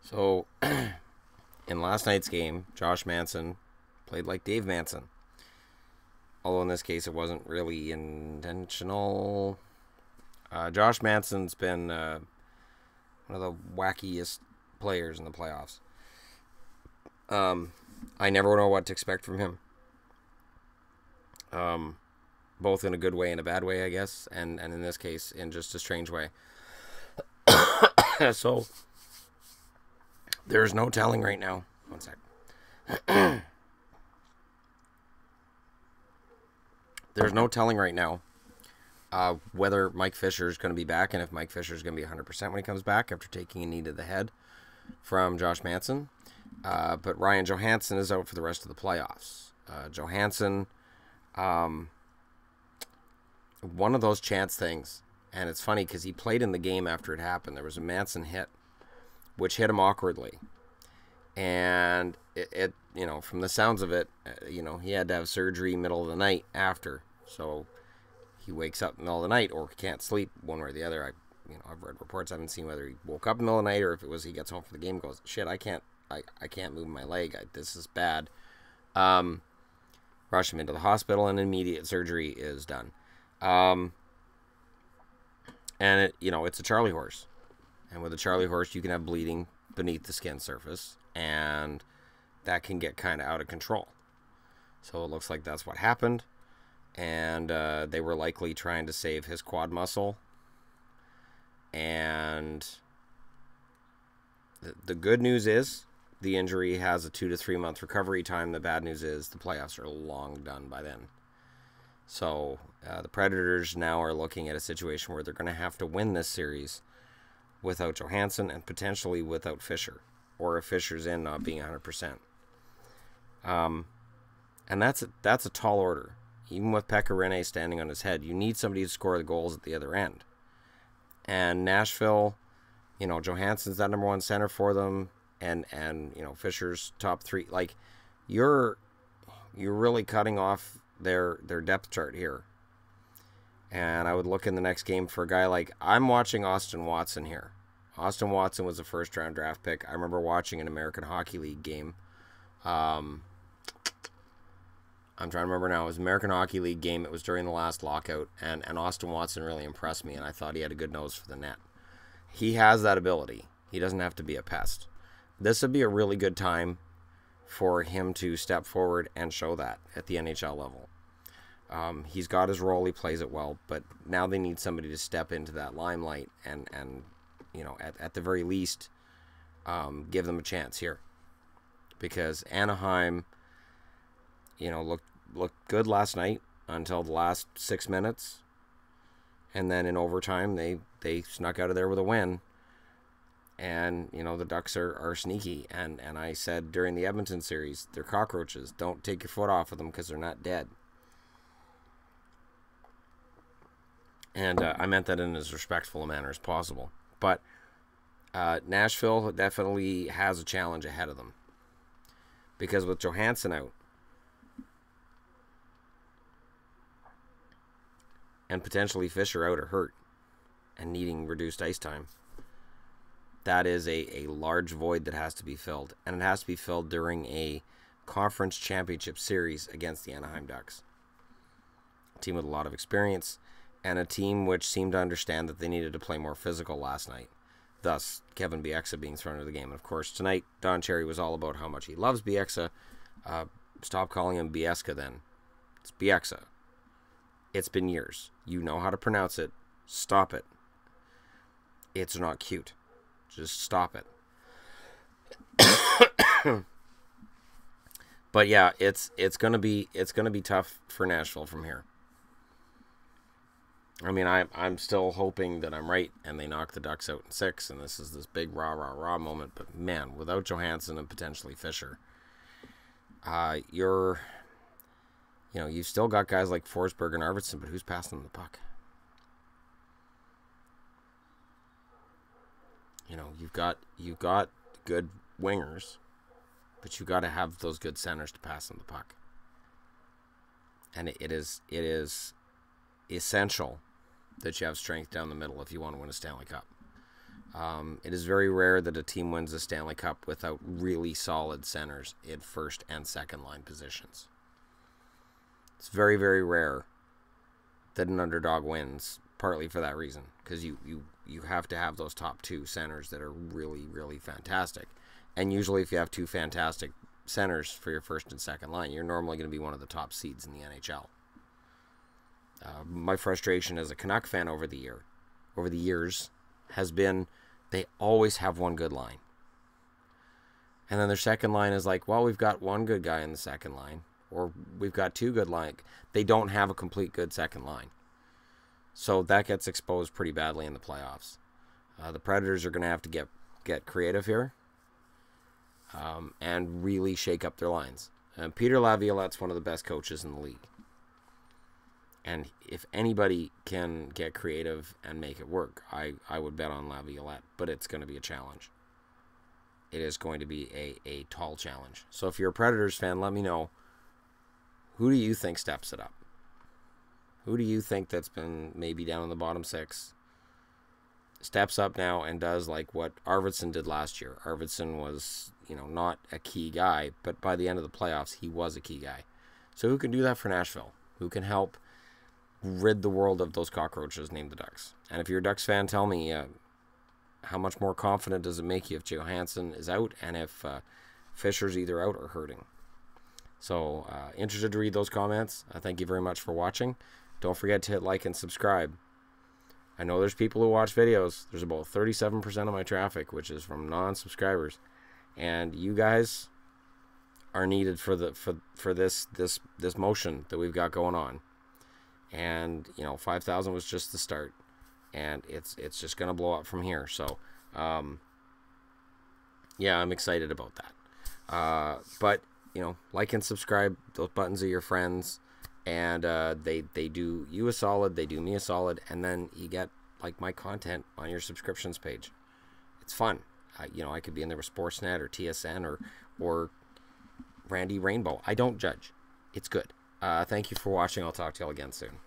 So, in last night's game, Josh Manson played like Dave Manson. Although in this case, it wasn't really intentional. Josh Manson's been one of the wackiest players in the playoffs. I never know what to expect from him. Both in a good way and a bad way, I guess, and in this case, in just a strange way. So, there's no telling right now. One sec. There's no telling right now whether Mike Fisher is going to be back, and if Mike Fisher is going to be 100% when he comes back after taking a knee to the head from Josh Manson. But Ryan Johansen is out for the rest of the playoffs. Johansen, one of those chance things, and it's funny because he played in the game after it happened. There was a Manson hit, which hit him awkwardly. And it from the sounds of it, he had to have surgery middle of the night after. So he wakes up in the middle of the night or can't sleep, one way or the other. I've read reports. I haven't seen whether he woke up in the middle of the night or if it was he gets home from the game and goes, shit, I can't move my leg. This is bad. Rush him into the hospital and immediate surgery is done. And it's a Charlie horse. And with a Charlie horse, you can have bleeding beneath the skin surface, and that can get kind of out of control. So it looks like that's what happened, and they were likely trying to save his quad muscle. And the good news is the injury has a 2 to 3 month recovery time. The bad news is the playoffs are long done by then. So the Predators now are looking at a situation where they're going to have to win this series without Johansen and potentially without Fisher, or if Fisher's in not being 100%. And that's a tall order. Even with Pekka Rinne standing on his head, you need somebody to score the goals at the other end. And Nashville, Johansen's that number one center for them, and Fisher's top three. Like, you're really cutting off their depth chart here. And I would look in the next game for a guy like, I'm watching Austin Watson here. Austin Watson was a first-round draft pick. I remember watching an American Hockey League game. I'm trying to remember now. It was an American Hockey League game. It was during the last lockout, and Austin Watson really impressed me, and I thought he had a good nose for the net. He has that ability. He doesn't have to be a pest. This would be a really good time for him to step forward and show that at the NHL level. He's got his role. He plays it well, but now they need somebody to step into that limelight and at the very least, give them a chance here, because Anaheim, looked good last night until the last 6 minutes, and then in overtime they snuck out of there with a win. And the Ducks are sneaky, and I said during the Edmonton series, they're cockroaches. Don't take your foot off of them because they're not dead. And I meant that in as respectful a manner as possible. But Nashville definitely has a challenge ahead of them, because with Johansen out and potentially Fisher out or hurt and needing reduced ice time, that is a large void that has to be filled. And it has to be filled during a conference championship series against the Anaheim Ducks. A team with a lot of experience, and a team which seemed to understand that they needed to play more physical last night. Thus, Kevin Bieksa being thrown into the game. And of course, tonight, Don Cherry was all about how much he loves Bieksa. Stop calling him Bieksa then. It's Bieksa. It's been years. You know how to pronounce it. Stop it. It's not cute. Just stop it. But yeah, it's gonna be tough for Nashville from here. I mean, I'm still hoping that I'm right and they knock the Ducks out in 6, and this is this big rah moment. But man, without Johansen and potentially Fisher, you've still got guys like Forsberg and Arvidsson, but who's passing them the puck? You've got good wingers, but you got to have those good centers to pass them the puck. And it is essential that you have strength down the middle if you want to win a Stanley Cup. It is very rare that a team wins a Stanley Cup without really solid centers in first and second line positions. It's very, very rare that an underdog wins, partly for that reason, because you have to have those top two centers that are really, really fantastic. And usually if you have two fantastic centers for your first and second line, you're normally going to be one of the top seeds in the NHL. My frustration as a Canuck fan over the years, has been they always have one good line. And then their second line is like, well, we've got one good guy in the second line, or we've got two good line. They don't have a complete good second line. So that gets exposed pretty badly in the playoffs. The Predators are going to have to get creative here and really shake up their lines. Peter Laviolette's one of the best coaches in the league. And if anybody can get creative and make it work, I would bet on Laviolette. But it's going to be a challenge. It is going to be a tall challenge. So if you're a Predators fan, let me know. Who do you think steps it up? Who do you think that's been maybe down in the bottom six steps up now and does like what Arvidsson did last year? Arvidsson was, not a key guy, but by the end of the playoffs, he was a key guy. So who can do that for Nashville? Who can help rid the world of those cockroaches named the Ducks? And if you're a Ducks fan, tell me how much more confident does it make you if Johansen is out and if Fisher's either out or hurting? So interested to read those comments. Thank you very much for watching. Don't forget to hit like and subscribe. I know there's people who watch videos. There's about 37% of my traffic, which is from non-subscribers. And you guys are needed for this motion that we've got going on. And 5,000 was just the start, and it's just gonna blow up from here. So yeah, I'm excited about that. But like and subscribe. Those buttons are your friends, and they do you a solid, they do me a solid, and then you get like my content on your subscriptions page. It's fun. I could be in there with Sportsnet or TSN or Randy Rainbow. I don't judge. It's good. Thank you for watching. I'll talk to y'all again soon.